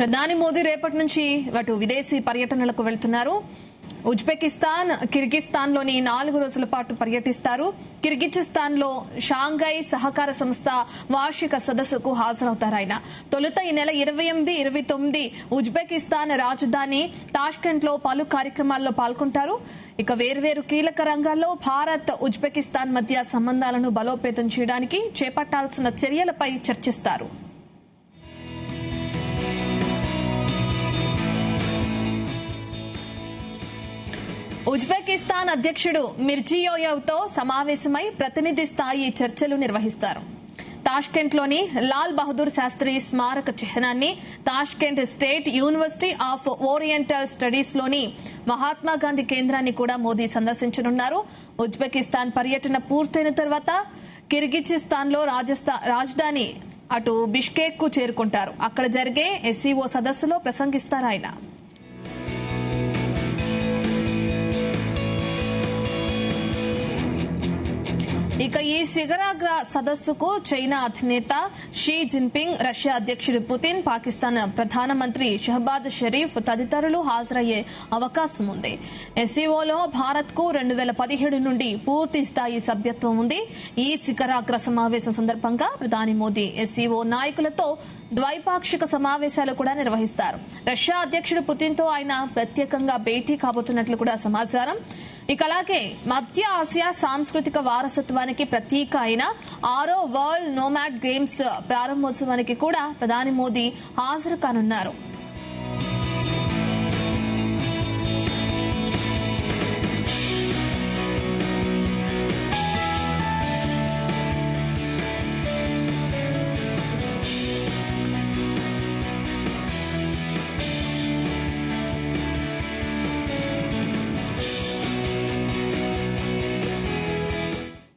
ప్రధాని మోదీ రేపటి నుంచి అటు విదేశీ పర్యటనలకు వెళ్తున్నారు. ఉజ్బెకిస్తాన్, కిర్గిస్తాన్ లోని 4 రోజుల పాటు పర్యటిస్తారు. కిర్గిజిస్తాన్ లో షాంఘై సహకార సంస్థ వార్షిక సదస్సుకు హాజరవుతారు. ఆయన తొలుత ఈ నెల 28, 29 ఉజ్బెకిస్తాన్ రాజధాని తాష్కెంట్ లో పలు కార్యక్రమాల్లో పాల్గొంటారు. ఇక వేర్వేరు కీలక రంగాల్లో భారత్, ఉజ్బెకిస్తాన్ మధ్య సంబంధాలను బలోపేతం చేయడానికి చేపట్టాల్సిన చర్యలపై చర్చిస్తారు. ఉజ్బెకిస్తాన్ అధ్యక్షుడు మిర్జియోయెవ్ తో సమావేశమై ప్రతినిధి స్థాయి చర్చలు నిర్వహిస్తారు. తాష్కెంట్ లోని లాల్ బహదూర్ శాస్త్రి స్మారక చిహ్నాన్ని, Tashkent state university of oriental studies లోని మహాత్మా గాంధీ కేంద్రాన్ని కూడా మోదీ సందర్శించనున్నారు. ఉజ్బెకిస్తాన్ పర్యటన పూర్తయిన తర్వాత కిర్గిజిస్తాన్ లో రాజధాని అటు బిష్కేక్ కు చేరుకుంటారు. అక్కడ జరిగే ఎస్సీఓ సదస్సులో ప్రసంగిస్తారు ఆయన. ఇక ఈ శిఖరాగ్ర సదస్సుకు చైనా అధినేత షీ జిన్పింగ్, రష్యా అధ్యక్షుడు పుతిన్, పాకిస్తాన్ ప్రధానమంత్రి షహబాజ్ షరీఫ్ తదితరులు హాజరయ్యే అవకాశం ఉంది. ఎస్సీఓలో భారత్ కు 2017 నుండి పూర్తి స్థాయి సభ్యత్వం ఉంది. ఈ శిఖరాగ్ర సమావేశం సందర్భంగా ప్రధాని మోదీ ఎస్సీఓ నాయకులతో ద్వైపాక్షిక సమావేశాలు కూడా నిర్వహిస్తారు. రష్యా అధ్యక్షుడు పుతిన్ తో ఆయన ప్రత్యేకంగా భేటీ కాబోతున్నట్లు కూడా సమాచారం. ఇక అలాగే మధ్య ఆసియా సాంస్కృతిక వారసత్వానికి ప్రతీక అయిన 6వ వరల్డ్ నోమాడ్ గేమ్స్ ప్రారంభోత్సవానికి కూడా ప్రధాని మోదీ హాజరు కానున్నారు.